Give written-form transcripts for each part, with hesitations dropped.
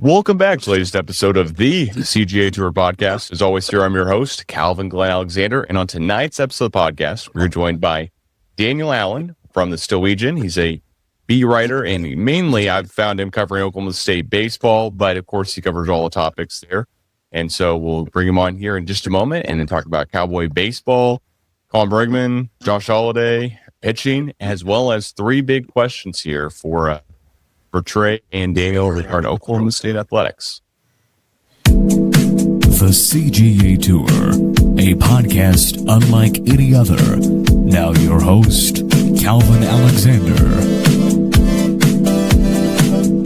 Welcome back to the latest episode of the CGA Tour podcast. As always, here I'm your host, Calvin Glenn Alexander. And on tonight's episode of the podcast, we're joined by Daniel Allen from the Stillwegian. He's a beat writer, and mainly I've found him covering Oklahoma State baseball, but of course he covers all the topics there. And so we'll bring him on here in just a moment and then talk about Cowboy baseball, Colin Brigman, Josh Holliday, pitching, as well as three big questions here for Trey and Daniel regarding Oklahoma State athletics. The CGA Tour, a podcast unlike any other. Now your host, Calvin Alexander.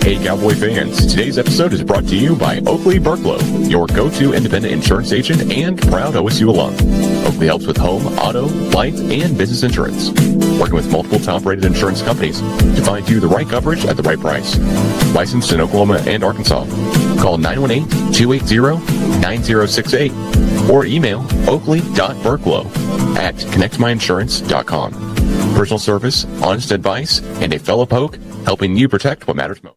Hey Cowboy fans, today's episode is brought to you by Oakley Burklow, your go-to independent insurance agent and proud OSU alum. Oakley helps with home, auto, life, and business insurance, working with multiple top-rated insurance companies to find you the right coverage at the right price. Licensed in Oklahoma and Arkansas. Call 918-280-9068 or email oakley.burklow@connectmyinsurance.com. Personal service, honest advice, and a fellow poke helping you protect what matters most.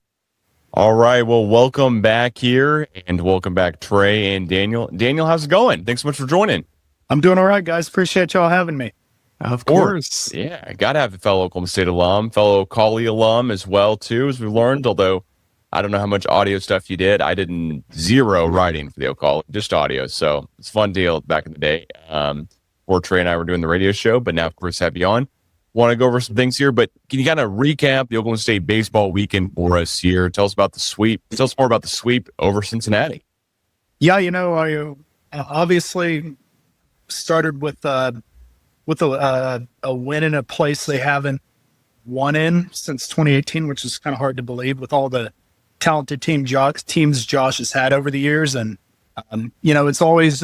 All right, well, welcome back here, and welcome back, Trey and Daniel. Daniel, how's it going? Thanks so much for joining. I'm doing all right, guys. Appreciate y'all having me. Of course. Yeah, I got to have a fellow Oklahoma State alum, fellow Collie alum as well, too, as we learned, although I don't know how much audio stuff you did. I did zero writing for the O'Collie, just audio, so it's a fun deal back in the day. Before Trey and I were doing the radio show, but now, of course, have you on. Want to go over some things here, but can you kind of recap the Oklahoma State baseball weekend for us here? Tell us about the sweep. Tell us more about the sweep over Cincinnati. Yeah, I obviously started with a win in a place they haven't won in since 2018, which is kind of hard to believe with all the talented teams Josh has had over the years. And it's always.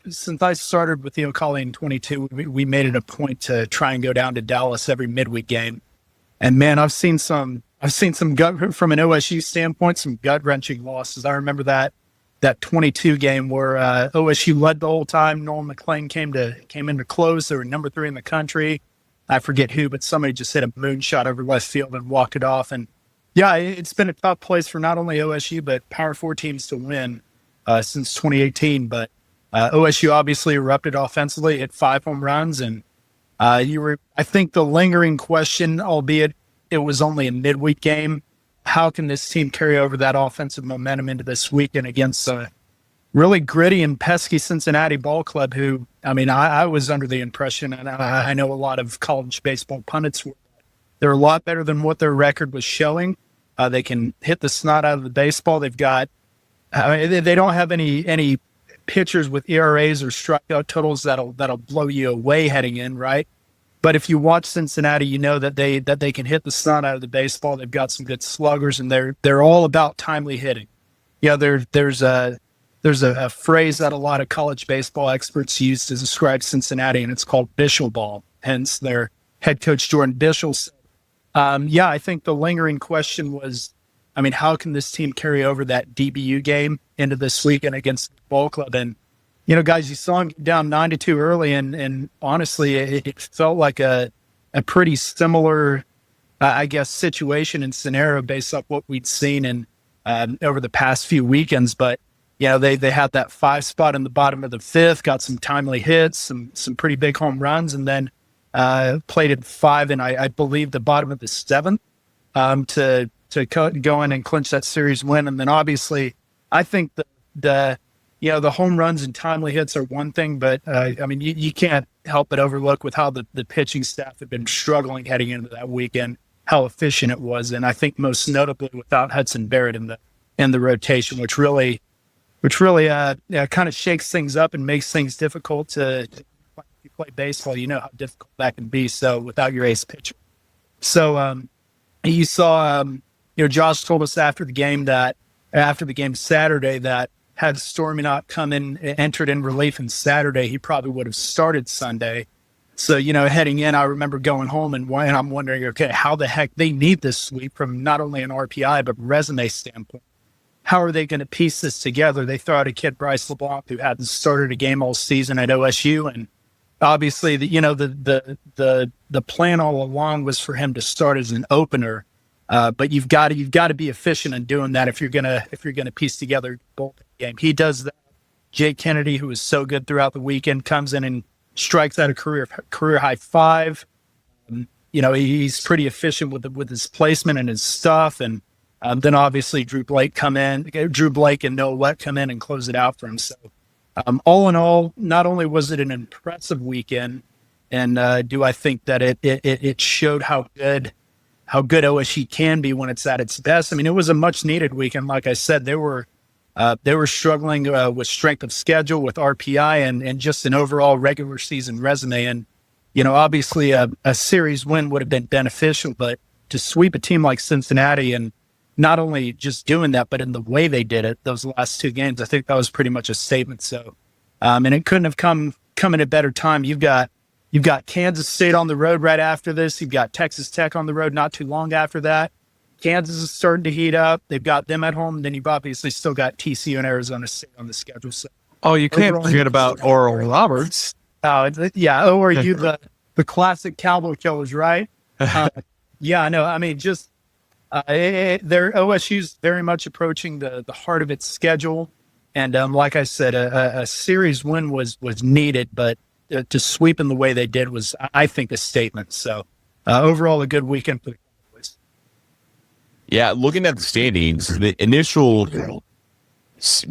Since I started with the O'Collie in 22, we made it a point to try and go down to Dallas every midweek game. And man, I've seen some gut from an OSU standpoint, some gut wrenching losses. I remember that 22 game where OSU led the whole time. Nolan McClain came in to close. They were number 3 in the country. I forget who, but somebody just hit a moonshot over left field and walked it off. And yeah, it's been a tough place for not only OSU but Power 4 teams to win since 2018. But OSU obviously erupted offensively, hit 5 home runs, and I think the lingering question, albeit it was only a midweek game, how can this team carry over that offensive momentum into this weekend against a really gritty and pesky Cincinnati ball club who, I was under the impression, and I know a lot of college baseball pundits were, they're a lot better than what their record was showing. They can hit the snot out of the baseball. They've got, they don't have any pitchers with ERAs or strikeout totals that'll blow you away heading in, right? But if you watch Cincinnati, you know that they can hit the snot out of the baseball. They've got some good sluggers, and they're all about timely hitting. Yeah, there's a phrase that a lot of college baseball experts use to describe Cincinnati, and it's called Bishel ball. Hence, their head coach Jordan Bishel. I think the lingering question was, how can this team carry over that DBU game into this weekend against the ball club? And, guys, you saw him down 9-2 early, and honestly, it felt like a pretty similar, situation and scenario based off what we'd seen in over the past few weekends. But, they had that 5 spot in the bottom of the 5th, got some timely hits, some pretty big home runs, and then played at 5 and I believe the bottom of the 7th to go in and clinch that series win. And then obviously I think the home runs and timely hits are one thing, but you can't help but overlook with how the pitching staff had been struggling heading into that weekend, how efficient it was. And I think most notably without Hudson Barrett in the rotation, which really kind of shakes things up and makes things difficult to you play baseball. You know how difficult that can be. So without your ace pitcher. So you saw, Josh told us after the game Saturday that had Stormy not come in, entered in relief on Saturday, he probably would have started Sunday. So, heading in, I remember going home and I'm wondering, okay, how the heck they need this sweep from not only an RPI, but resume standpoint. How are they going to piece this together? They throw out a kid, Bryce LeBlanc, who hadn't started a game all season at OSU. And obviously, the plan all along was for him to start as an opener But you've got to be efficient in doing that if you're gonna piece together a bullpen game. He does that. Jake Kennedy, who was so good throughout the weekend, comes in and strikes out a career high 5. He's pretty efficient with his placement and his stuff, and then obviously Drew Blake and Noah Wett come in and close it out for him. So all in all, not only was it an impressive weekend, and do I think that it showed how good OSU can be when it's at its best. I mean, it was a much needed weekend. Like I said, they were struggling with strength of schedule, with RPI, and just an overall regular season resume. And obviously a series win would have been beneficial, but to sweep a team like Cincinnati, and not only just doing that, but in the way they did it, those last 2 games, I think that was pretty much a statement. So, and it couldn't have come at a better time. You've got Kansas State on the road right after this. You've got Texas Tech on the road not too long after that. Kansas is starting to heat up. They've got them at home. Then you've obviously still got TCU and Arizona State on the schedule. So, you can't forget about Oral Roberts. ORU, the classic Cowboy killers, right? I know. I mean, just their OSU's very much approaching the heart of its schedule, and like I said, a series win was needed, but to sweep in the way they did was, I think, a statement. So overall, a good weekend for the Cowboys. Yeah, looking at the standings, the initial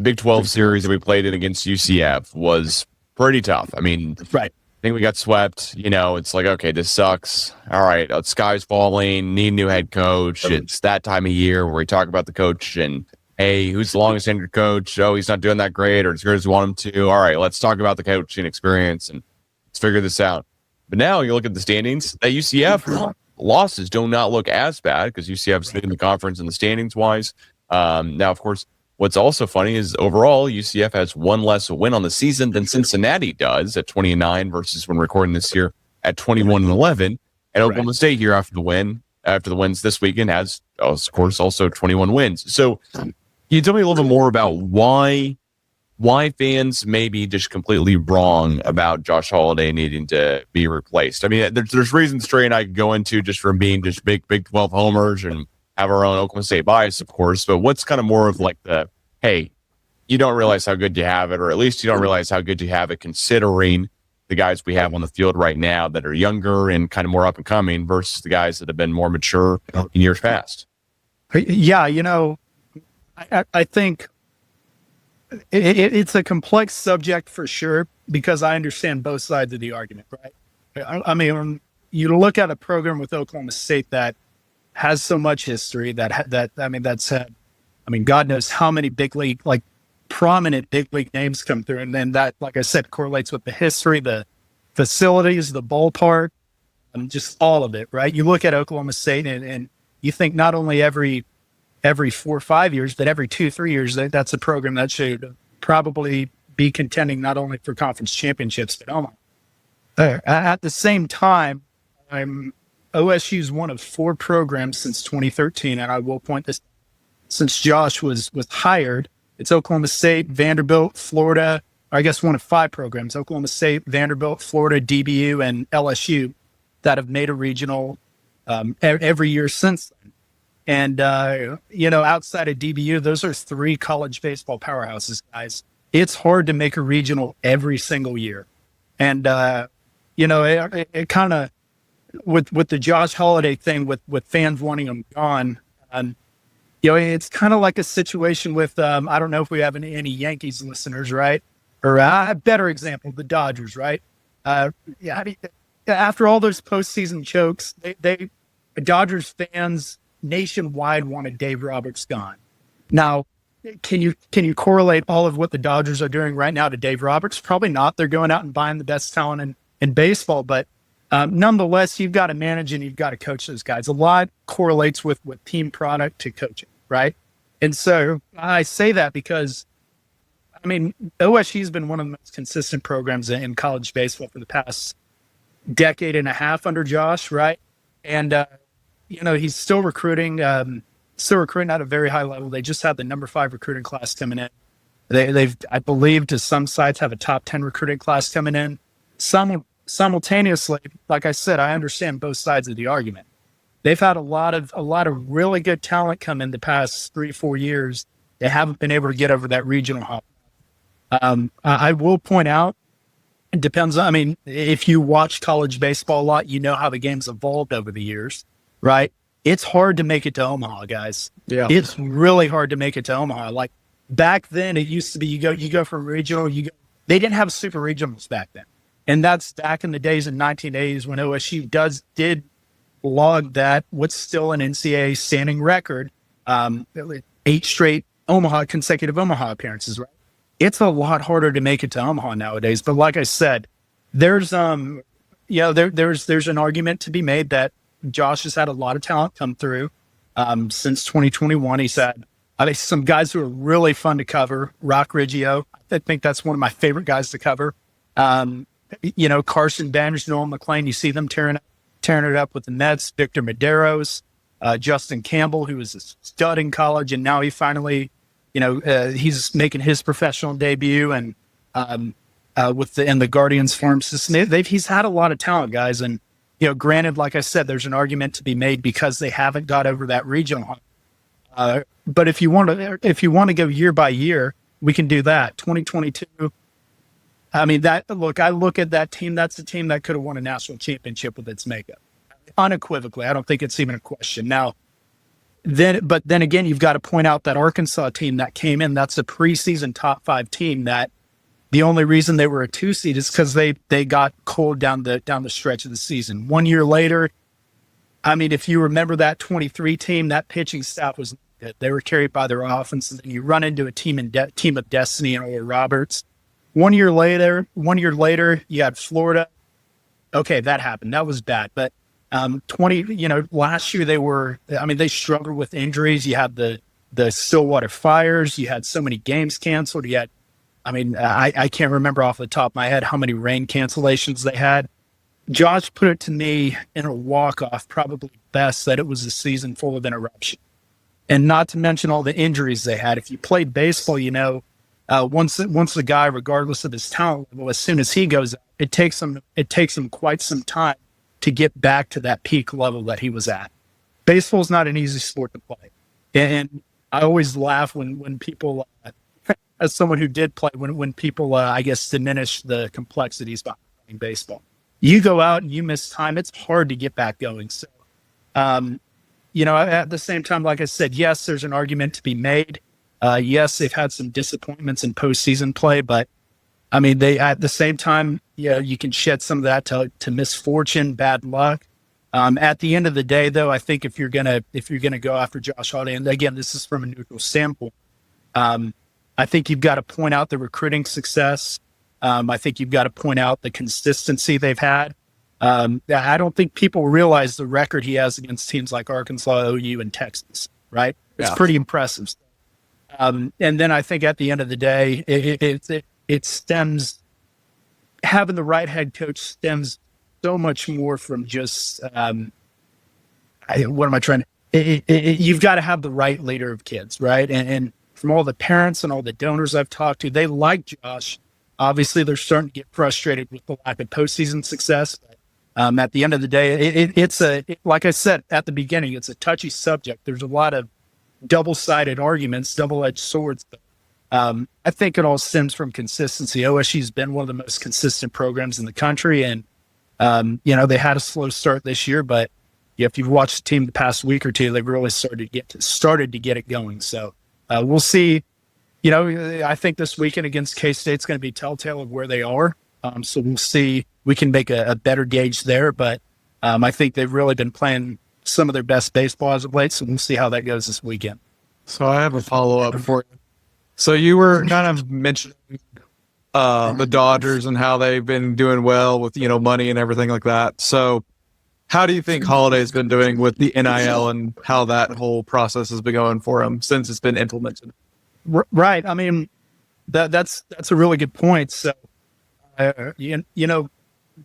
Big 12 series that we played in against UCF was pretty tough. I mean, right. I think we got swept. It's like, okay, this sucks. All right, sky's falling, need a new head coach. It's that time of year where we talk about the coach and, hey, who's the longest tenured coach? Oh, he's not doing that great, or as good as we want him to. All right, let's talk about the coaching experience and let's figure this out. But now you look at the standings, that UCF losses do not look as bad because UCF's leading the conference in the standings wise. Now, of course, what's also funny is overall UCF has one less win on the season than Cincinnati does at 20-9 versus when recording this year at 21-11. And Oklahoma State here after the wins this weekend has, of course, also 21 wins. So can you tell me a little bit more about why fans may be just completely wrong about Josh Holliday needing to be replaced? I mean, there's reasons Trey and I could go into just from being just big 12 homers and have our own Oklahoma State bias, of course, but what's kind of more of like the, hey, you don't realize how good you have it, or at least you don't realize how good you have it considering the guys we have on the field right now that are younger and kind of more up and coming versus the guys that have been more mature in years past. Yeah, I think it's a complex subject for sure, because I understand both sides of the argument, right? I mean, you look at a program with Oklahoma State that has so much history that's had, God knows how many prominent big league names come through. And then that, like I said, correlates with the history, the facilities, the ballpark, and just all of it, right? You look at Oklahoma State and you think not only every 4 or 5 years, but every 2-3 years, that's a program that should probably be contending not only for conference championships, but at the same time, OSU's one of 4 programs since 2013, and I will point this, since Josh was hired, it's Oklahoma State, Vanderbilt, Florida, or I guess one of 5 programs, Oklahoma State, Vanderbilt, Florida, DBU, and LSU, that have made a regional every year since then. And, outside of DBU, those are 3 college baseball powerhouses, guys. It's hard to make a regional every single year. And, it kind of, with the Josh Holliday thing, with fans wanting him gone, it's kind of like a situation with, I don't know if we have any Yankees listeners, right? Or a better example, the Dodgers, right? After all those postseason chokes, they Dodgers fans nationwide wanted Dave Roberts gone. Now, can you correlate all of what the Dodgers are doing right now to Dave Roberts? Probably not. They're going out and buying the best talent in baseball, but nonetheless, you've got to manage and you've got to coach those guys. A lot correlates with team product to coaching, right? And so I say that because, OSU's been one of the most consistent programs in college baseball for the past decade and a half under Josh, right? And, he's still recruiting at a very high level. They just had the number 5 recruiting class coming in. They've, I believe, to some sites have a top 10 recruiting class coming in. Simultaneously, like I said, I understand both sides of the argument. they've had a lot of really good talent come in the past 3-4 years. They haven't been able to get over that regional hump. I will point out, it depends. I mean, if you watch college baseball a lot, you know how the game's evolved over the years, right? It's hard to make it to Omaha, guys. Yeah. It's really hard to make it to Omaha. Like back then, it used to be you go from regional, they didn't have super regionals back then. And that's back in the days in 1980s when OSU did log that what's still an NCAA standing record, 8 straight consecutive Omaha appearances, right? It's a lot harder to make it to Omaha nowadays. But like I said, there's an argument to be made that Josh has had a lot of talent come through since 2021. He's had some guys who are really fun to cover. Rock Riggio, I think that's one of my favorite guys to cover. Carson Banners, Noel McLean, you see them tearing it up with the Mets. Victor Medeiros, Justin Campbell, who was a stud in college, and now he finally, he's making his professional debut, and with the Guardians farm system, he's had a lot of talent, guys. And granted, like I said, there's an argument to be made because they haven't got over that regional hump. But if you want to go year by year, we can do that. 2022. I mean, I look at that team. That's the team that could have won a national championship with its makeup, unequivocally. I don't think it's even a question. Now, but then again, you've got to point out that Arkansas team that came in. That's a preseason top 5 team. That the only reason they were a 2 seed is because they got cold down the stretch of the season. 1 year later, I mean, if you remember that 23 team, that pitching staff was good. They were carried by their offense, and then you run into a team of destiny and Oral Roberts. 1 year later, you had Florida. Okay, that happened. That was bad. But last year they struggled with injuries. You had the Stillwater fires. You had so many games canceled. You had, I can't remember off the top of my head how many rain cancellations they had. Josh put it to me in a walk-off, probably best, that it was a season full of interruption. And not to mention all the injuries they had. If you played baseball, once the guy, regardless of his talent level, as soon as he goes out, it takes him quite some time to get back to that peak level that he was at. Baseball is not an easy sport to play, and I always laugh when people, as someone who did play, when people I guess diminish the complexities behind playing baseball. You go out and you miss time; it's hard to get back going. So, at the same time, like I said, yes, there's an argument to be made. Yes, they've had some disappointments in postseason play, but they at the same time, you can shed some of that to misfortune, bad luck. At the end of the day, though, I think if you're gonna go after Josh Holliday, and again, this is from a neutral standpoint, I think you've got to point out the recruiting success. I think you've got to point out the consistency they've had. I don't think people realize the record he has against teams like Arkansas, OU, and Texas. Right? It's pretty impressive. And then I think at the end of the day, it stems, having the right head coach stems so much more from just, you've got to have the right leader of kids, right? And from all the parents and all the donors I've talked to, they like Josh. Obviously, they're starting to get frustrated with the lack of postseason success. But, at the end of the day, like I said at the beginning, it's a touchy subject. There's a lot of double-sided arguments, double-edged swords. But, I think it all stems from consistency. OSU's been one of the most consistent programs in the country, and they had a slow start this year, but if you've watched the team the past week or two, they've really started to get it going. So we'll see. I think this weekend against K-State's going to be telltale of where they are. So we'll see. We can make a better gauge there, but I think they've really been playing some of their best baseball as of late. So we'll see how that goes this weekend. So I have a follow-up for you. So you were kind of mentioning the Dodgers and how they've been doing well with, money and everything like that. So how do you think Holliday's been doing with the NIL and how that whole process has been going for him since it's been implemented? Right. That's a really good point. So,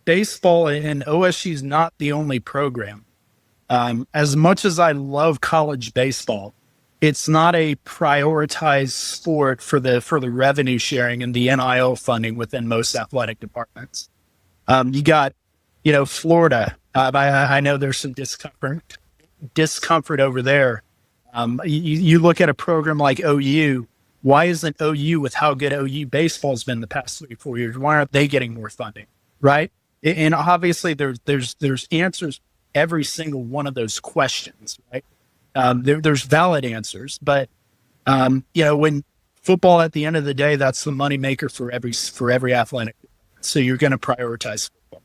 baseball and OSU is not the only program. As much as I love college baseball, it's not a prioritized sport for the revenue sharing and the NIL funding within most athletic departments. You got, Florida. I know there's some discomfort discomfort over there. You look at a program like OU. Why isn't OU, with how good OU baseball has been the past 3-4 years, why aren't they getting more funding, right? And obviously there's answers every single one of those questions, right? There's valid answers, but when football, at the end of the day, that's the moneymaker for every athletic. So you're going to prioritize football.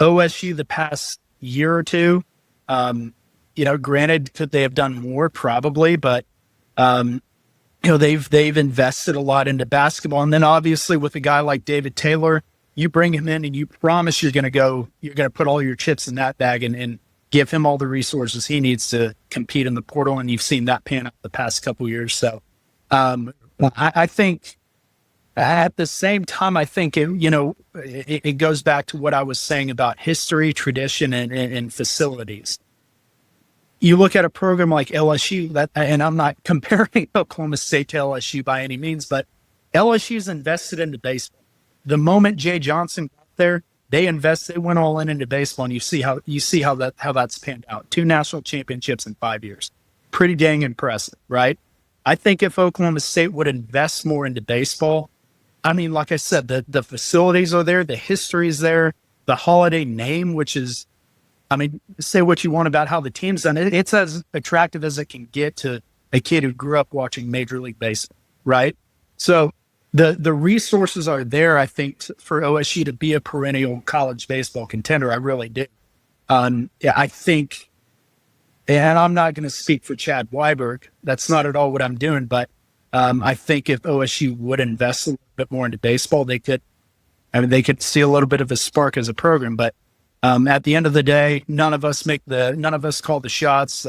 OSU the past year or two, granted, could they have done more? Probably, but they've invested a lot into basketball, and then obviously with a guy like David Taylor, you bring him in and you promise you're going to put all your chips in that bag and give him all the resources he needs to compete in the portal, and you've seen that pan out the past couple of years. So I think at the same time, I think it goes back to what I was saying about history, tradition, and facilities. You look at a program like LSU, and I'm not comparing Oklahoma State to LSU by any means, but LSU's invested into baseball. The moment Jay Johnson got there, they went all into baseball, and you see how that's panned out. 2 national championships in 5 years, pretty dang impressive, right? I think if Oklahoma State would invest more into baseball, I mean, like I said, the facilities are there, the history is there, the Holliday name, which is, I mean, say what you want about how the team's done it, it's as attractive as it can get to a kid who grew up watching Major League Baseball, right? So the resources are there, I think, for OSU to be a perennial college baseball contender. I really do. I think, and I'm not going to speak for Chad Weiberg. That's not at all what I'm doing. But I think if OSU would invest a little bit more into baseball, they could see a little bit of a spark as a program. But at the end of the day, none of us call the shots.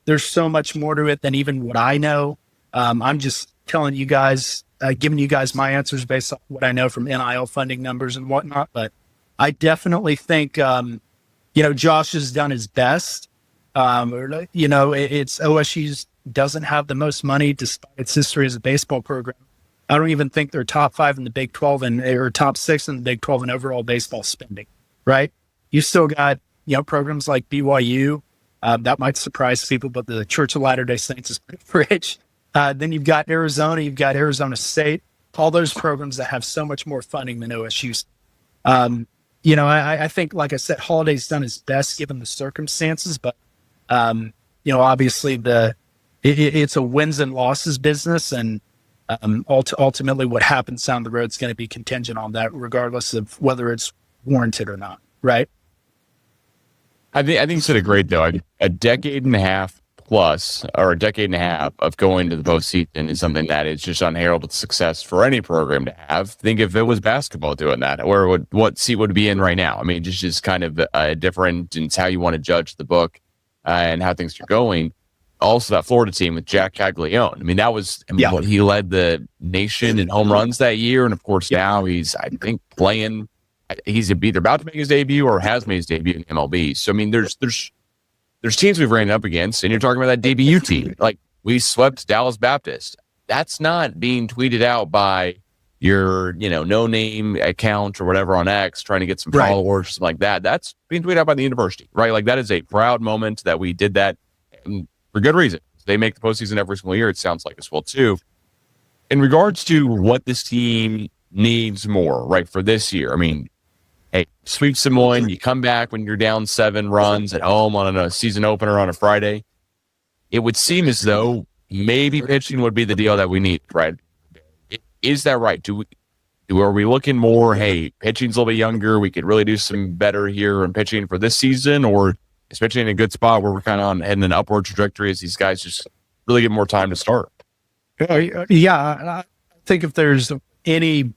There's so much more to it than even what I know. I'm just telling you guys, giving you guys my answers based on what I know from NIL funding numbers and whatnot. But I definitely think, Josh has done his best. It's OSU's doesn't have the most money despite its history as a baseball program. I don't even think they're top 5 in the Big 12 or top 6 in the Big 12 in overall baseball spending, right? You still got, programs like BYU. That might surprise people, but the Church of Latter-day Saints is pretty rich. Then you've got Arizona, you've got Arizona State, all those programs that have so much more funding than OSU's. I think, like I said, Holliday's done his best given the circumstances, but, obviously it's a wins and losses business, and ultimately what happens down the road is going to be contingent on that, regardless of whether it's warranted or not, right? I think you said it great, though. A decade and a half plus, or a decade and a half of going to the postseason is something that is just unheralded success for any program to have. Think if it was basketball doing that, or what seat would it be in right now? I mean, just kind of different, and it's how you want to judge the book and how things are going. Also, that Florida team with Jack Caglione. I mean, that was he led the nation in home runs that year, and of course now he's, I think, playing. He's either about to make his debut or has made his debut in MLB. So I mean, there's teams we've ran up against, and you're talking about that debut team. Like, we swept Dallas Baptist. That's not being tweeted out by your, no name account or whatever on X trying to get some followers or something like that. That's being tweeted out by the university, right? Like, that is a proud moment that we did that, and for good reason. They make the postseason every single year, it sounds like, as well too. In regards to what this team needs more, right, for this year, I mean, hey, sweep Samoan, you come back when you're down 7 runs at home on a season opener on a Friday. It would seem as though maybe pitching would be the deal that we need, right? Is that right? Are we looking more, hey, pitching's a little bit younger, we could really do some better here in pitching for this season, or is pitching in a good spot where we're kind of heading an upward trajectory as these guys just really get more time to start? I think if there's any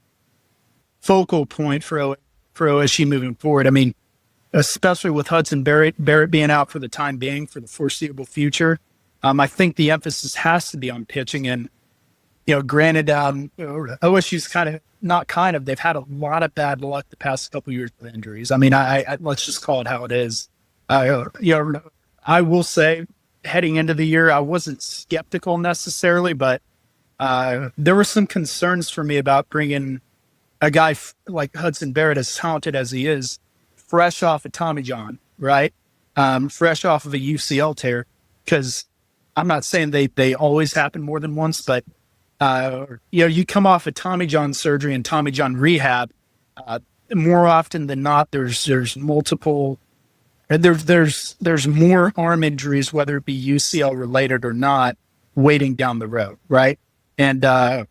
focal point for OSU moving forward, I mean, especially with Hudson Barrett being out for the time being, for the foreseeable future, I think the emphasis has to be on pitching. And, granted, OSU's they've had a lot of bad luck the past couple of years with injuries. I mean, I let's just call it how it is. I will say, heading into the year, I wasn't skeptical necessarily, but there were some concerns for me about bringing a guy like Hudson Barrett, as talented as he is, fresh off of Tommy John, right? fresh off of a UCL tear, because I'm not saying they always happen more than once, but you come off a Tommy John surgery and Tommy John rehab. More often than not, there's multiple. There's more arm injuries, whether it be UCL related or not, waiting down the road, right? And I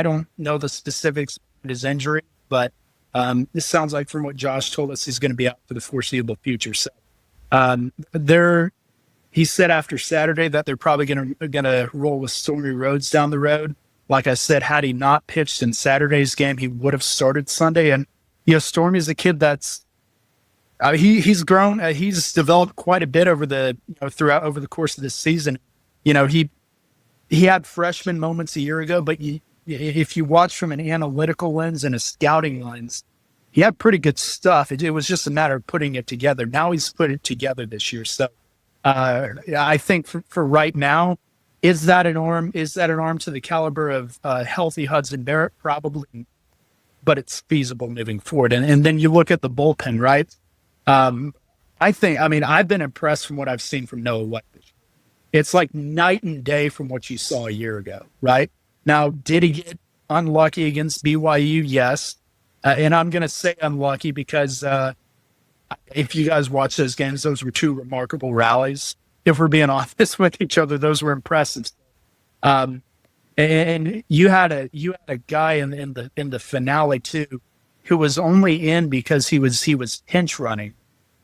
don't know the specifics of his injury, but this sounds like from what Josh told us, he's going to be out for the foreseeable future. So he said after Saturday that they're probably going to roll with Stormy Rhodes down the road. Like I said, had he not pitched in Saturday's game, he would have started Sunday. And Stormy's a kid that's he's grown. He's developed quite a bit over the course of this season. He had freshman moments a year ago, but if you watch from an analytical lens and a scouting lens, he had pretty good stuff. It was just a matter of putting it together. Now he's put it together this year. So I think for right now, is that an arm to the caliber of healthy Hudson Barrett? Probably, but it's feasible moving forward. And then you look at the bullpen, right? I've been impressed from what I've seen from Noah White. It's like night and day from what you saw a year ago, right? Now, did he get unlucky against BYU? Yes. And I'm going to say unlucky because if you guys watch those games, those were two remarkable rallies. If we're being honest with each other, those were impressive. And you had a guy in the finale too, who was only in because he was pinch running.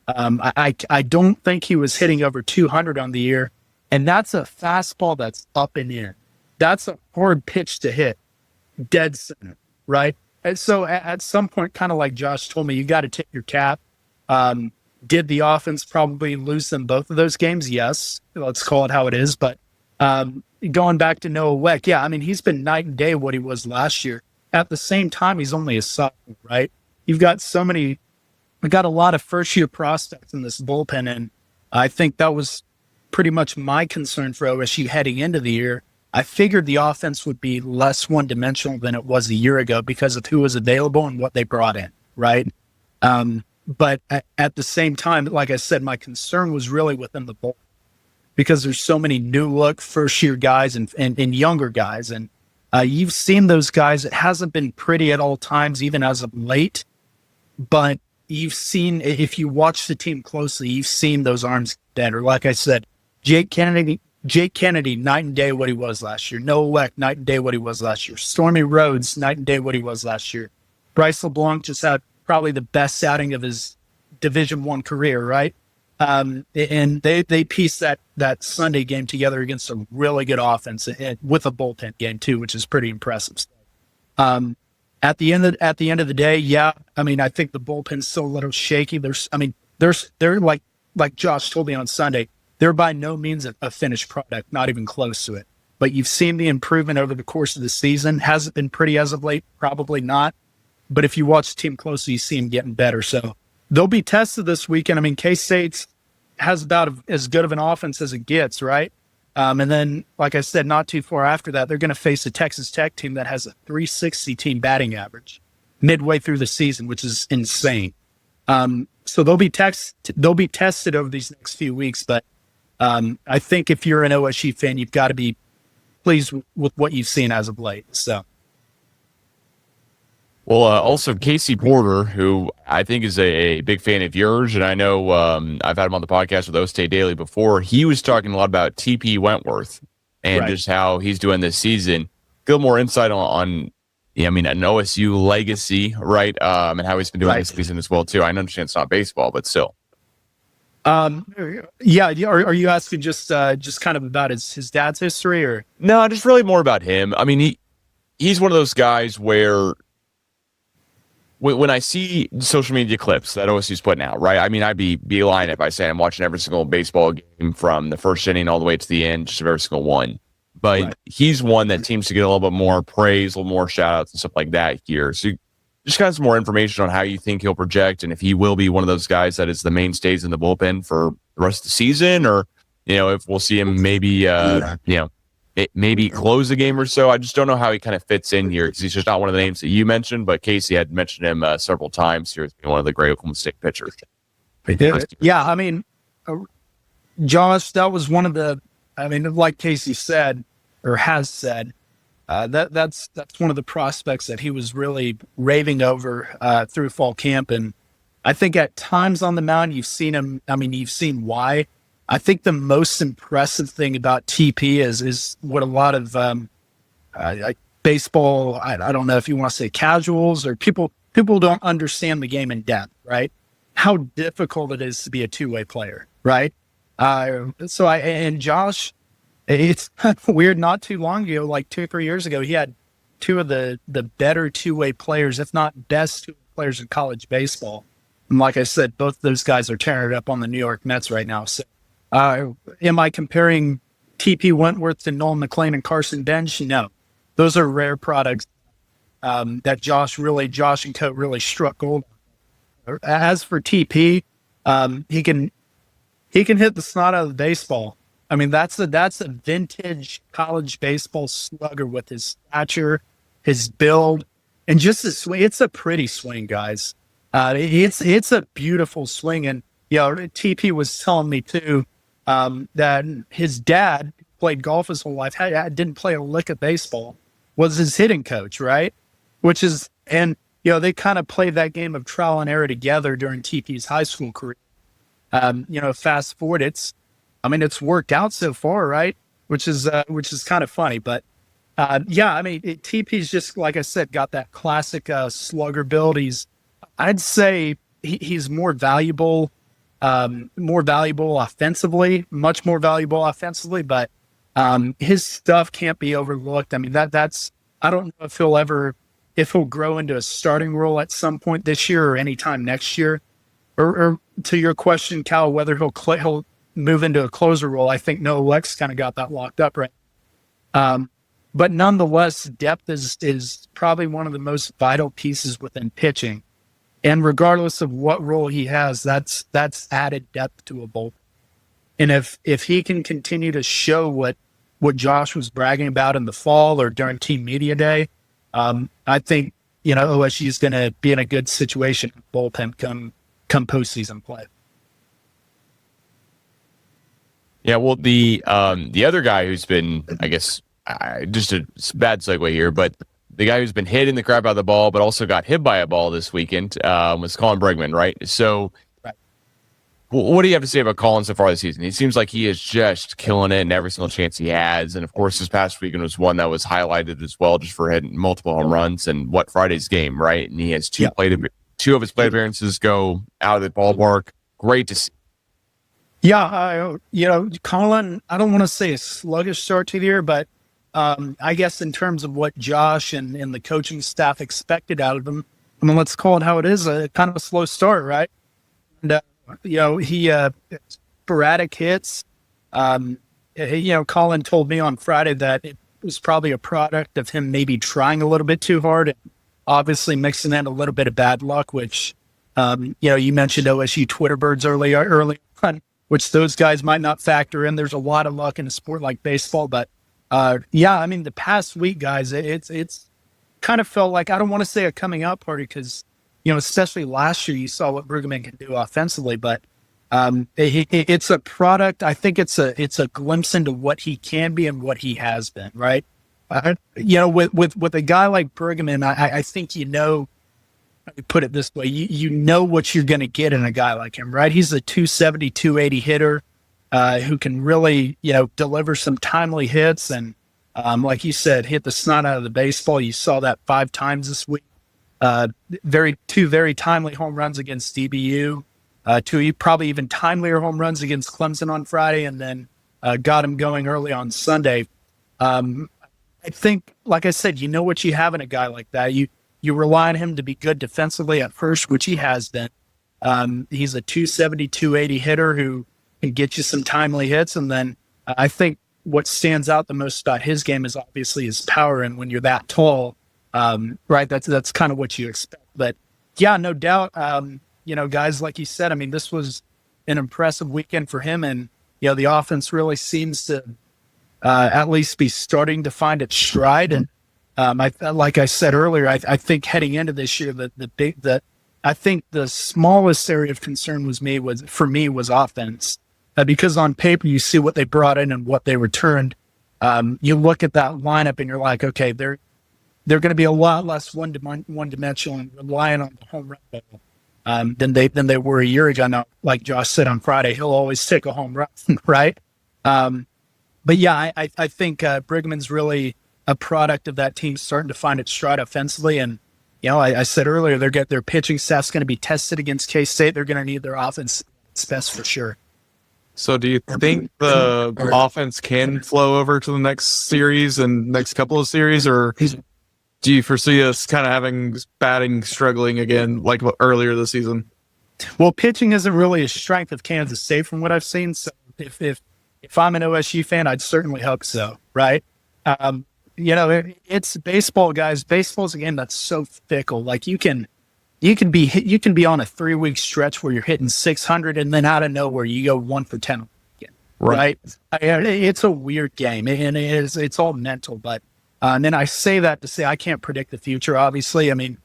I don't think he was hitting over 200 on the year, and that's a fastball that's up and in. That's a hard pitch to hit, dead center, right? And so at some point, kind of like Josh told me, you got to tip your cap. Did the offense probably lose them both of those games? Yes, let's call it how it is. But going back to Noah Weck, he's been night and day what he was last year. At the same time, he's only a sophomore, right? We got a lot of first-year prospects in this bullpen, and I think that was pretty much my concern for OSU heading into the year. I figured the offense would be less one-dimensional than it was a year ago because of who was available and what they brought in, right? But at the same time, like I said, my concern was really within the bullpen because there's so many new-look first-year guys and younger guys, and you've seen those guys. It hasn't been pretty at all times, even as of late, but you've seen, if you watch the team closely, you've seen those arms better. Like I said, Jake Kennedy, night and day what he was last year. Noah Weck, night and day what he was last year. Stormy Rhodes, night and day what he was last year. Bryce LeBlanc just had probably the best outing of his Division I career, right? And they pieced that Sunday game together against a really good offense with a bullpen game too, which is pretty impressive. At the end of the day, I think the bullpen's still a little shaky. They're like Josh told me on Sunday, they're by no means a finished product, not even close to it. But you've seen the improvement over the course of the season. Has it been pretty as of late? Probably not. But if you watch the team closely, you see them getting better. So they'll be tested this weekend. K-State has about as good of an offense as it gets, right? And then, like I said, not too far after that, they're going to face a Texas Tech team that has a 360 team batting average midway through the season, which is insane. So they'll be tested over these next few weeks. But I think if you're an OSU fan, you've got to be pleased with what you've seen as of late. So. Well, also Casey Porter, who I think is a big fan of yours, and I know I've had him on the podcast with O State Daily before. He was talking a lot about TP Wentworth and just how he's doing this season. A little more insight on an OSU legacy, right? And how he's been doing this season as well too. I understand it's not baseball, but still. Are you asking just kind of about his dad's history, or no? Just really more about him. He's one of those guys where. When I see social media clips that OSU's putting out, right? I'd be lying if I say I'm watching every single baseball game from the first inning all the way to the end, just every single one. But he's one that seems to get a little bit more praise, a little more shout outs and stuff like that here. So just got some more information on how you think he'll project and if he will be one of those guys that is the mainstays in the bullpen for the rest of the season, or, if we'll see him maybe, maybe close a game or so. I just don't know how he kind of fits in here because he's just not one of the names that you mentioned, but Casey had mentioned him several times here as being one of the great Oklahoma State pitchers. Yeah, Josh, that was one of the, I mean, like Casey said, or has said, that's one of the prospects that he was really raving over through fall camp. And I think at times on the mound, you've seen him. I mean, you've seen why. I think the most impressive thing about TP is what a lot of baseball, I don't know if you want to say casuals or people don't understand the game in depth, right? How difficult it is to be a two-way player, right? And Josh, it's weird. Not too long ago, like 2 or 3 years ago, he had two of the better two-way players, if not best two players in college baseball. And like I said, both those guys are tearing it up on the New York Mets right now. So, am I comparing TP Wentworth to Nolan McLean and Carson Bench? No, those are rare products that Josh and Co really struck gold. As for TP, he can hit the snot out of the baseball. I mean, that's a vintage college baseball slugger with his stature, his build, and just his swing. It's a pretty swing, guys. It's a beautiful swing. And, TP was telling me too, that his dad played golf his whole life, didn't play a lick of baseball, was his hitting coach, right? They kind of played that game of trial and error together during TP's high school career. Fast forward, it's worked out so far, right? Which is kind of funny, but TP's just, like I said, got that classic slugger build. I'd say he's more valuable offensively, much more valuable offensively, but his stuff can't be overlooked. I mean, that's I don't know if he'll grow into a starting role at some point this year or anytime next year. Or to your question, Cal, whether he'll move into a closer role, I think Noah Lex kind of got that locked up, right? But nonetheless, depth is probably one of the most vital pieces within pitching. And regardless of what role he has, that's added depth to a bullpen. And if he can continue to show what Josh was bragging about in the fall or during team media day, I think OSU is going to be in a good situation bullpen come postseason play. Yeah, well, the other guy who's been, I guess, just a bad segue here, but the guy who's been hitting the crap out of the ball, but also got hit by a ball this weekend, was Colin Bregman, right? So, right. What do you have to say about Colin so far this season? He seems like he is just killing it in every single chance he has. And, of course, this past weekend was one that was highlighted as well just for hitting multiple home runs and Friday's game, right? And he has two of his plate appearances go out of the ballpark. Great to see. Yeah, Colin, I don't want to say a sluggish start to the year, but I guess in terms of what Josh and the coaching staff expected out of him, I mean, let's call it how it is, kind of a slow start, right? And, he sporadic hits. Colin told me on Friday that it was probably a product of him maybe trying a little bit too hard and obviously mixing in a little bit of bad luck, which, you mentioned OSU Twitter birds early on, which those guys might not factor in. There's a lot of luck in a sport like baseball, but the past week, guys, it's kind of felt like, I don't want to say a coming out party because, especially last year, you saw what Brueggemann can do offensively, but it's a product. I think it's a glimpse into what he can be and what he has been, right? With a guy like Brueggemann, I think, let me put it this way, you know what you're going to get in a guy like him, right? He's a 270, 280 hitter. Who can really, deliver some timely hits and, like you said, hit the snot out of the baseball. You saw that 5 times this week. Two very timely home runs against DBU. 2 probably even timelier home runs against Clemson on Friday, and then got him going early on Sunday. I think, like I said, you know what you have in a guy like that. You rely on him to be good defensively at first, which he has been. He's a 270, 280 hitter who can get you some timely hits. And then I think what stands out the most about his game is obviously his power. And when you're that tall, right, that's kind of what you expect. But yeah, no doubt, guys, like you said, I mean, this was an impressive weekend for him. And, the offense really seems to at least be starting to find its stride. And like I said earlier, I think heading into this year, I think the smallest area of concern was offense. because on paper you see what they brought in and what they returned. You look at that lineup and you're like, okay, they're going to be a lot less one-dimensional and relying on the home run ball than they were a year ago. Now, like Josh said on Friday, he'll always take a home run, right? But yeah, I think Brigman's really a product of that team starting to find its stride offensively. And, I said earlier, their pitching staff's going to be tested against K-State. They're going to need their offense best for sure. So do you think the offense can flow over to the next series and next couple of series, or do you foresee us kind of having batting struggling again like earlier this season? Well, pitching isn't really a strength of Kansas State from what I've seen. So if I'm an OSU fan, I'd certainly hope so, right? It's baseball, guys. Baseball's a game that's so fickle. Like you can be on a 3-week stretch where you're hitting 600 and then out of nowhere you go 1 for 10 again, right? It's a weird game and it's all mental. But and then I say that to say I can't predict the future. Obviously, I mean,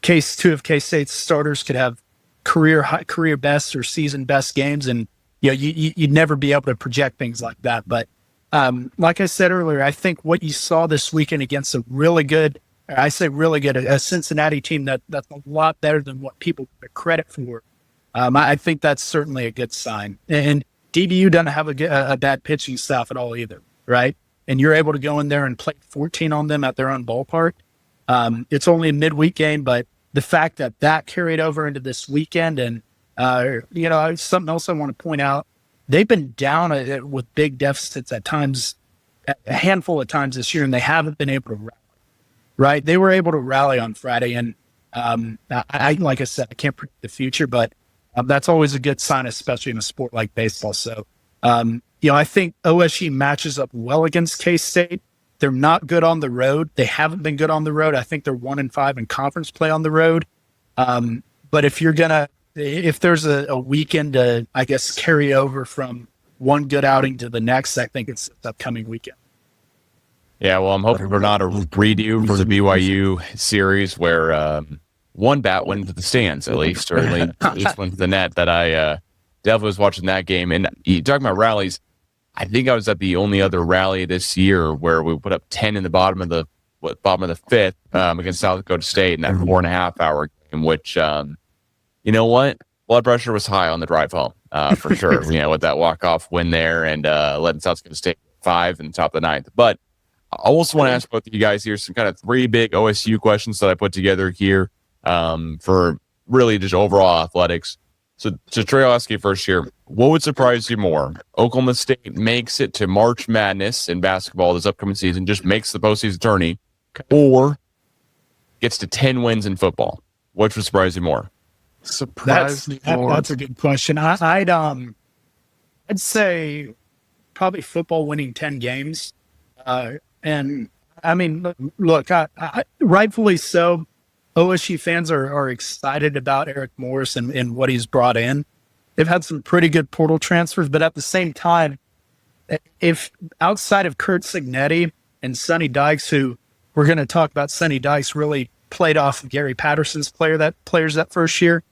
two of K-State's starters could have career best or season best games, and you'd never be able to project things like that. But like I said earlier, I think what you saw this weekend against a really good, a Cincinnati team that's a lot better than what people give credit for. I think that's certainly a good sign. And DBU doesn't have a bad pitching staff at all either, right? And you're able to go in there and play 14 on them at their own ballpark. It's only a midweek game, but the fact that carried over into this weekend, and something else I want to point out, they've been down with big deficits at times, a handful of times this year, and they haven't been able to rally, right? They were able to rally on Friday, and like I said, I can't predict the future, but that's always a good sign, especially in a sport like baseball. So, I think OSU matches up well against K-State. They're not good on the road. They haven't been good on the road. I think they're 1-5 in conference play on the road. But if there's a weekend to, I guess, carry over from one good outing to the next, I think it's this upcoming weekend. Yeah, well, I'm hoping for not a redo for the BYU series where one bat went into the stands, at least, or at least went to the net. That I definitely was watching that game. And you talking about rallies, I think I was at the only other rally this year where we put up 10 in the bottom of the fifth against South Dakota State in that 4.5 hour game, which, you know what? Blood pressure was high on the drive home, for sure, with that walk-off win there and letting South Dakota State 5 in the top of the ninth. But I also want to ask both of you guys here some kind of 3 big OSU questions that I put together here for really just overall athletics. So Trey, I'll ask you first here. What would surprise you more? Oklahoma State makes it to March Madness in basketball this upcoming season, just makes the postseason tourney, or gets to 10 wins in football? Which would surprise you more? That's a good question. I'd say probably football winning 10 games. And I mean, look, I rightfully so. OSU fans are excited about Eric Morris and what he's brought in. They've had some pretty good portal transfers, but at the same time, if outside of Kurt Signetti and Sonny Dykes, who we're going to talk about, Sonny Dykes really played off of Gary Patterson's players that first year.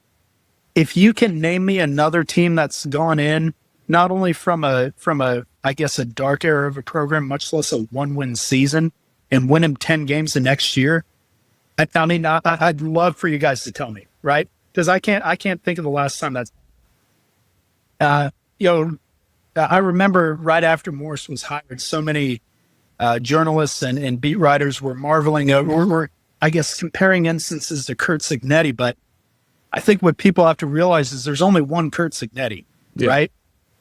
If you can name me another team that's gone in, not only from a I guess a dark era of a program, much less a 1-win season, and win him 10 games the next year, I mean, I'd love for you guys to tell me, right? Because I can't think of the last time that's. I remember right after Morris was hired, so many journalists and beat writers were marveling over, I guess, comparing instances to Kurt Signetti. But I think what people have to realize is there's only one Kurt Signetti, right?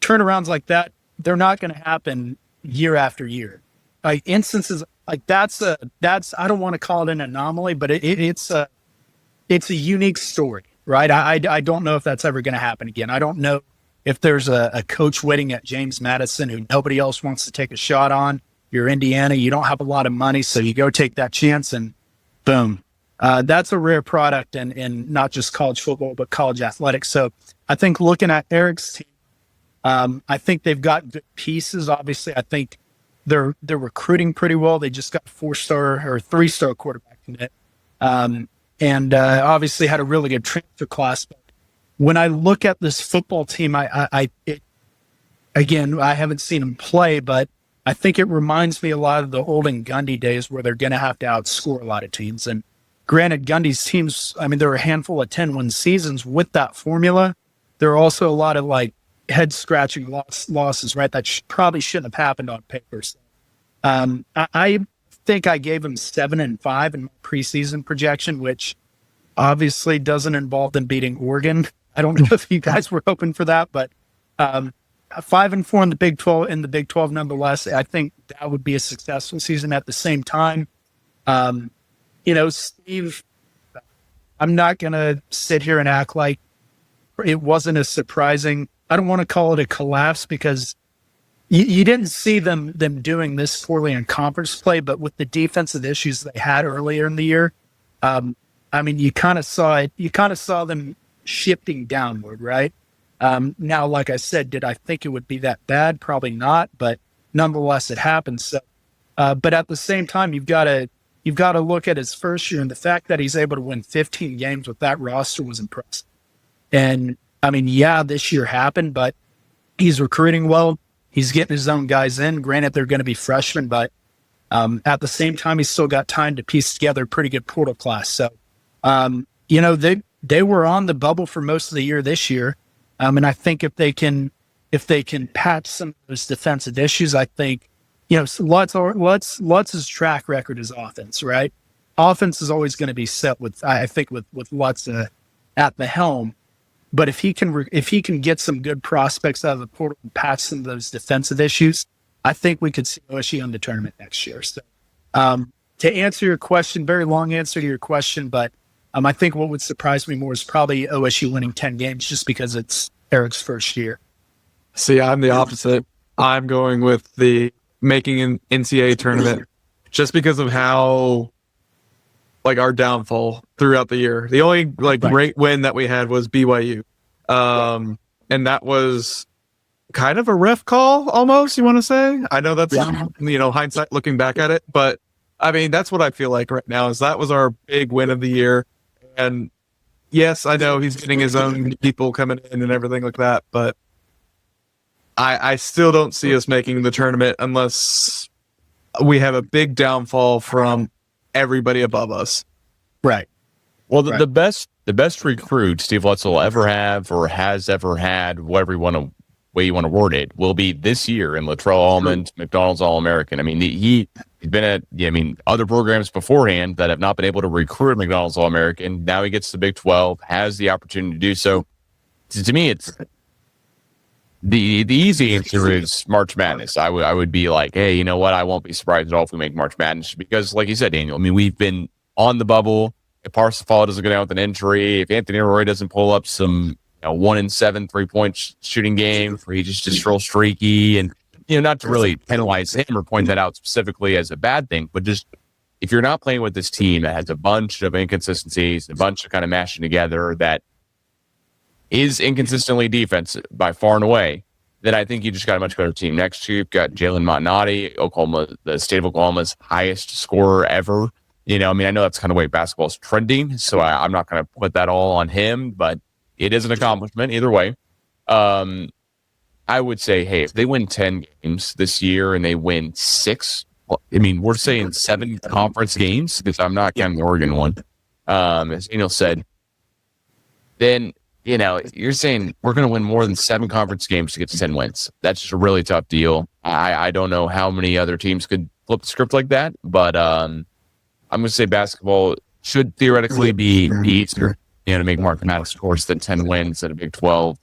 Turnarounds like that, they're not going to happen year after year. Like instances like that's I don't want to call it an anomaly, but it's a unique story, right? I don't know if that's ever going to happen again. I don't know if there's a coach waiting at James Madison who nobody else wants to take a shot on. You're Indiana, you don't have a lot of money, so you go take that chance and boom. That's a rare product in not just college football, but college athletics. So I think looking at Eric's team, I think they've got good pieces. Obviously, I think they're recruiting pretty well. They just got 4-star or 3-star quarterback commit, and obviously had a really good transfer class. But when I look at this football team, again, I haven't seen him play, but I think it reminds me a lot of the old and Gundy days where they're going to have to outscore a lot of teams. And granted, Gundy's teams, I mean, there were a handful of 10-win seasons with that formula. There are also a lot of like head-scratching losses, right? That probably shouldn't have happened on paper. So, I think I gave him 7-5 in my preseason projection, which obviously doesn't involve them beating Oregon. I don't know if you guys were hoping for that, but 5-4 in the Big 12. In the Big 12, nonetheless, I think that would be a successful season. At the same time, Steve, I'm not gonna sit here and act like it wasn't as surprising. I don't want to call it a collapse because you didn't see them doing this poorly in conference play, but with the defensive issues they had earlier in the year, you kind of saw it. You kind of saw them shifting downward, right? Now, like I said, did I think it would be that bad? Probably not, but nonetheless, it happened. So, but at the same time, you've got to look at his first year, and the fact that he's able to win 15 games with that roster was impressive. And this year happened, but he's recruiting well. He's getting his own guys in. Granted, they're going to be freshmen, but at the same time, he's still got time to piece together a pretty good portal class. So, they were on the bubble for most of the year this year. And I think if they can patch some of those defensive issues, I think, Lutz's track record is offense, right? Offense is always going to be set with Lutz at the helm. But if he can get some good prospects out of the portal and patch some of those defensive issues, I think we could see OSU in the tournament next year. So, to answer your question, very long answer to your question, but I think what would surprise me more is probably OSU winning 10 games just because it's Eric's first year. See, I'm the opposite. I'm going with the making an NCAA tournament just because of how our downfall throughout the year. The only great win that we had was BYU. And that was kind of a ref call almost, you want to say? I know that's, hindsight looking back at it, but that's what I feel like right now is that was our big win of the year. And yes, I know he's getting his own people coming in and everything like that, but I still don't see us making the tournament unless we have a big downfall from everybody above us. Right. Well, the best recruit Steve Lutz will ever have or has ever had, whatever way you want to word it, will be this year in Latrell Almond, McDonald's All-American. He's been at other programs beforehand that have not been able to recruit a McDonald's All-American. Now he gets to the Big 12, has the opportunity to do so. To me, it's the easy answer is March Madness. I would be like, hey, you know what? I won't be surprised at all if we make March Madness because, like you said, Daniel, we've been on the bubble. If Parsifal doesn't go down with an injury, if Anthony Roy doesn't pull up some 1-7 3-point shooting game where he's just real streaky and, not to really penalize him or point that out specifically as a bad thing, but just if you're not playing with this team that has a bunch of inconsistencies, a bunch of kind of mashing together that is inconsistently defensive by far and away, then I think you just got a much better team. Next year, you've got Jalen Montinati, Oklahoma, the state of Oklahoma's highest scorer ever. I know that's kind of the way basketball is trending, so I'm not going to put that all on him, but it is an accomplishment either way. I would say, hey, if they win 10 games this year and they win 6, we're saying 7 conference games because I'm not counting the Oregon one. As Daniel said, then, you're saying we're going to win more than 7 conference games to get to 10 wins. That's just a really tough deal. I don't know how many other teams could flip the script like that, but I'm going to say basketball should theoretically be easier, to make March Madness, of course, than 10 wins at a Big 12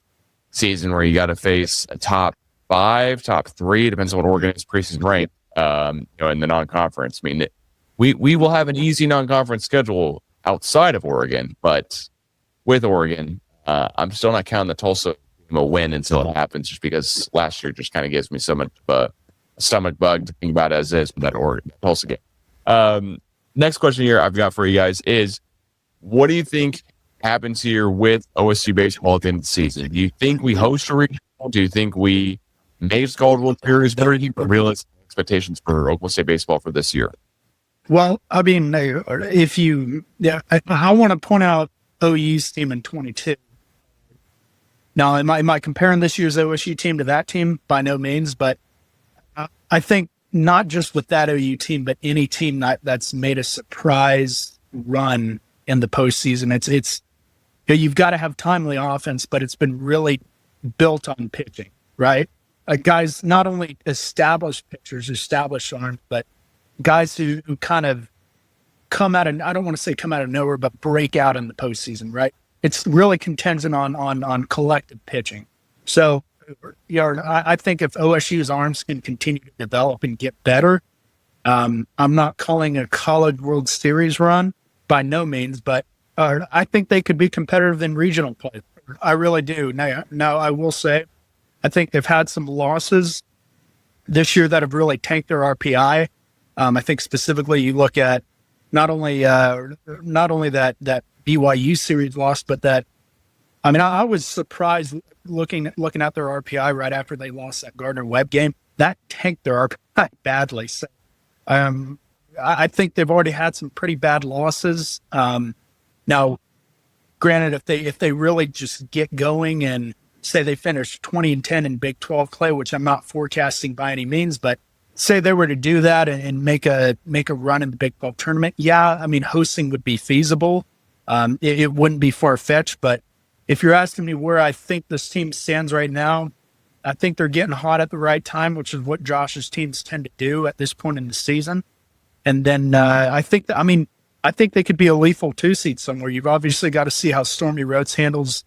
season where you got to face a top 5, top 3, depends on what Oregon is preseason ranked, in the non-conference. We will have an easy non-conference schedule outside of Oregon, but with Oregon, I'm still not counting the Tulsa a win until it happens, just because last year just kind of gives me so much a stomach bug to think about as is that Oregon Tulsa game. Next question here I've got for you guys is, what do you think happens here with OSU baseball at the end of the season? Do you think we host a regional? Do you think we make Scaldwell Series? What are your realistic expectations for Oklahoma State baseball for this year? Well, I want to point out OU's team in 22. Now, am I comparing this year's OSU team to that team? By no means, but I think not just with that OU team, but any team that's made a surprise run in the postseason. It's you've got to have timely offense, but it's been really built on pitching, right? Guys, not only established pitchers, established arms, but guys who kind of come out of, I don't want to say come out of nowhere, but break out in the postseason, right? It's really contingent on collective pitching. So, I think if OSU's arms can continue to develop and get better, I'm not calling a college World Series run by no means, but I think they could be competitive in regional play. I really do. Now, I will say, I think they've had some losses this year that have really tanked their RPI. I think specifically you look at not only that BYU series loss, but that, I mean, I was surprised looking at their RPI right after they lost that Gardner-Webb game. That tanked their RPI badly. So, I think they've already had some pretty bad losses. Now, granted, if they really just get going and say they finish 20-10 in Big 12 play, which I'm not forecasting by any means, but say they were to do that and make a run in the Big 12 tournament, yeah, I mean, hosting would be feasible. It wouldn't be far-fetched, but if you're asking me where I think this team stands right now, I think they're getting hot at the right time, which is what Josh's teams tend to do at this point in the season. And then I think they could be a lethal 2-seed somewhere. You've obviously got to see how Stormy Rhodes handles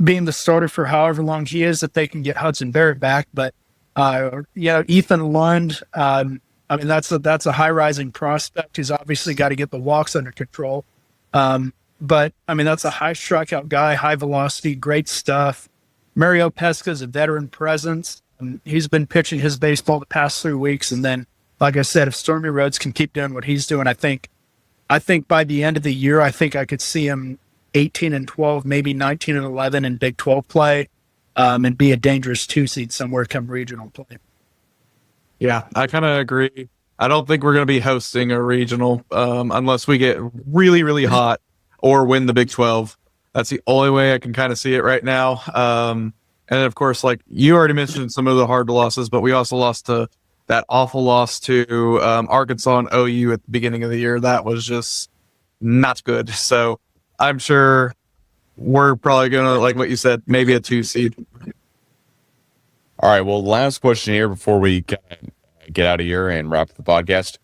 being the starter for however long he is, if they can get Hudson Barrett back. But Ethan Lund, I mean, that's a high rising prospect. He's obviously got to get the walks under control. But I mean, that's a high strikeout guy, high velocity, great stuff. Mario Pesca is a veteran presence. He's been pitching his baseball the past 3 weeks. And then, like I said, if Stormy Rhodes can keep doing what he's doing, I think by the end of the year, I think I could see him 18-12, maybe 19-11 in Big 12 play, and be a dangerous 2-seed somewhere come regional play. Yeah, I kind of agree. I don't think we're going to be hosting a regional unless we get really, really hot or win the Big 12. That's the only way I can kind of see it right now. And of course, like you already mentioned some of the hard losses, but we also lost to that awful loss to Arkansas and OU at the beginning of the year. That was just not good. So I'm sure we're probably going to, like what you said, maybe a 2-seed. All right. Well, last question here before we get out of here and wrap up the podcast.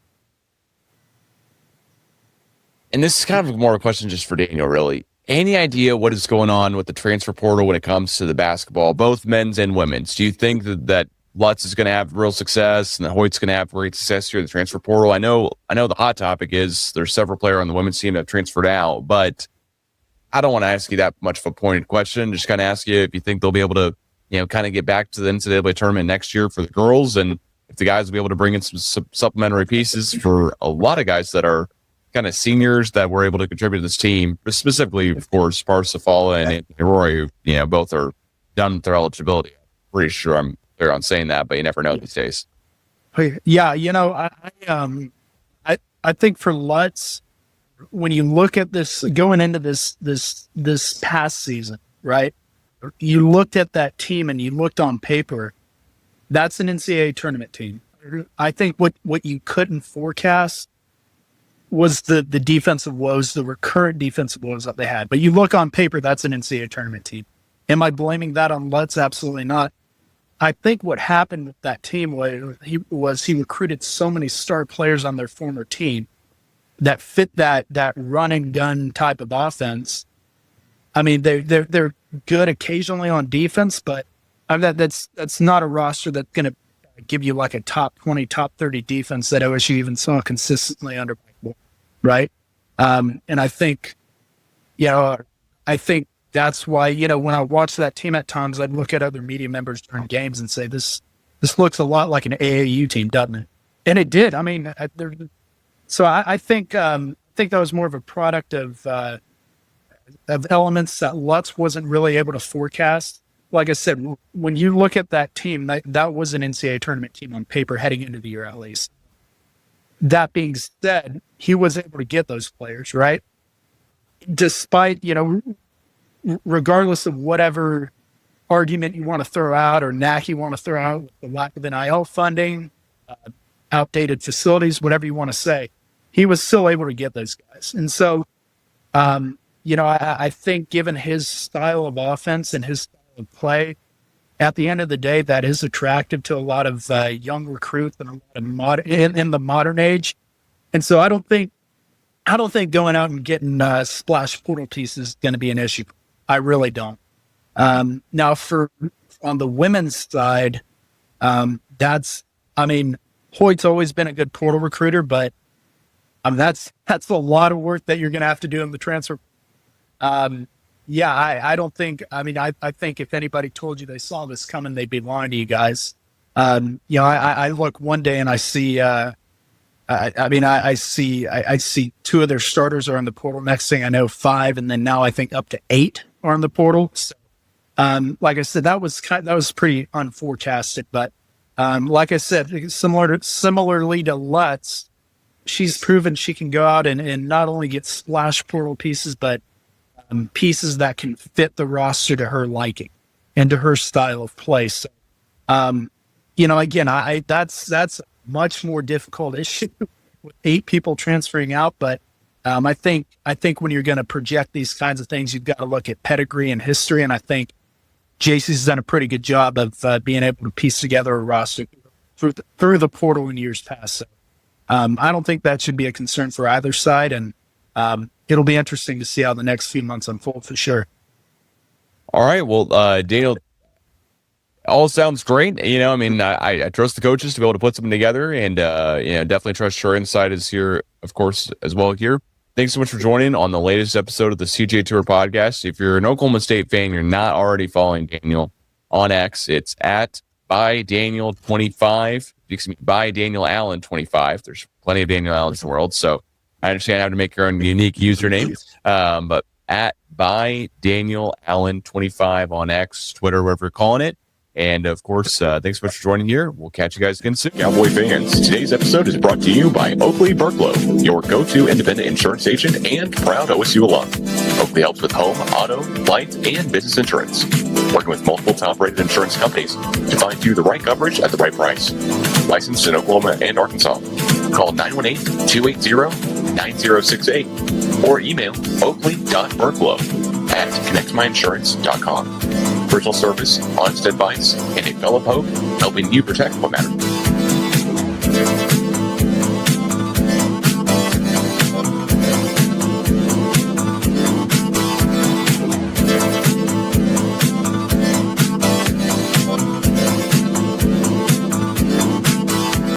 And this is kind of more of a question just for Daniel, really. Any idea what is going on with the transfer portal when it comes to the basketball, both men's and women's? Do you think that Lutz is going to have real success and that Hoyt's going to have great success here in the transfer portal? I know the hot topic is there's several players on the women's team that have transferred out, but I don't want to ask you that much of a pointed question. Just kind of ask you if you think they'll be able to, kind of get back to the NCAA tournament next year for the girls, and if the guys will be able to bring in some supplementary pieces for a lot of guys that are kind of seniors that were able to contribute to this team, specifically, of course, Parsifal and Anthony Roy, who, both are done with their eligibility. I'm pretty sure I'm clear on saying that, but you never know these days. Yeah, I think for Lutz, when you look at this going into this past season, right? You looked at that team and you looked on paper, that's an NCAA tournament team. I think what you couldn't forecast was the defensive woes, the recurrent defensive woes that they had. But you look on paper, that's an NCAA tournament team. Am I blaming that on Lutz? Absolutely not. I think what happened with that team was he recruited so many star players on their former team that fit that run and gun type of offense. I mean, they're good occasionally on defense, but that's not a roster that's going to give you like a top 20, top 30 defense that OSU even saw consistently under Mike Moore, right? And I think that's why, when I watch that team at times, I'd look at other media members during games and say, this looks a lot like an AAU team, doesn't it? And it did. I mean, I think that was more of a product of elements that Lutz wasn't really able to forecast. Like I said, when you look at that team, that was an NCAA tournament team on paper heading into the year at least. That being said, he was able to get those players, right? Despite, regardless of whatever argument you want to throw out or knack you want to throw out, the lack of NIL funding, outdated facilities, whatever you want to say, he was still able to get those guys. And so, I think given his style of offense and his style of play, at the end of the day, that is attractive to a lot of young recruits and a lot of in the modern age. And so I don't think going out and getting splash portal pieces is going to be an issue. I really don't. Now, on the women's side, Hoyt's always been a good portal recruiter, but that's a lot of work that you're going to have to do in the transfer. I don't think. I think if anybody told you they saw this coming, they'd be lying to you guys. I look one day and I see. I see 2 of their starters are in the portal. Next thing I know, 5, and then now I think up to 8 are in the portal. So, like I said, that was pretty unforecasted. But like I said, similarly to Lutz, she's proven she can go out and not only get splash portal pieces, but pieces that can fit the roster to her liking and to her style of play. So, again, that's a much more difficult issue with 8 people transferring out. But I think when you're going to project these kinds of things, you've got to look at pedigree and history. And I think JC's done a pretty good job of being able to piece together a roster through the portal in years past. So, I don't think that should be a concern for either side. And it'll be interesting to see how the next few months unfold for sure. All right. Well, Daniel, all sounds great. I trust the coaches to be able to put something together, and definitely trust your insight is here, of course, as well here. Thanks so much for joining on the latest episode of the CGA Tour podcast. If you're an Oklahoma State fan, you're not already following Daniel on X, it's at ByDaniel25. By Daniel Allen 25. There's plenty of Daniel Allens in the world, so I understand how to make your own unique username. But at by Daniel Allen 25 on X, Twitter, whatever you're calling it. And of course, thanks so much for joining here. We'll catch you guys again soon. Cowboy fans, today's episode is brought to you by Oakley Burklow, your go-to independent insurance agent and proud OSU alum. Oakley helps with home, auto, life, and business insurance, working with multiple top-rated insurance companies to find you the right coverage at the right price. Licensed in Oklahoma and Arkansas. Call 918-280-9068 or email oakley.burklow@connectmyinsurance.com. Personal service, honest advice, and a fellow poke helping you protect what matters.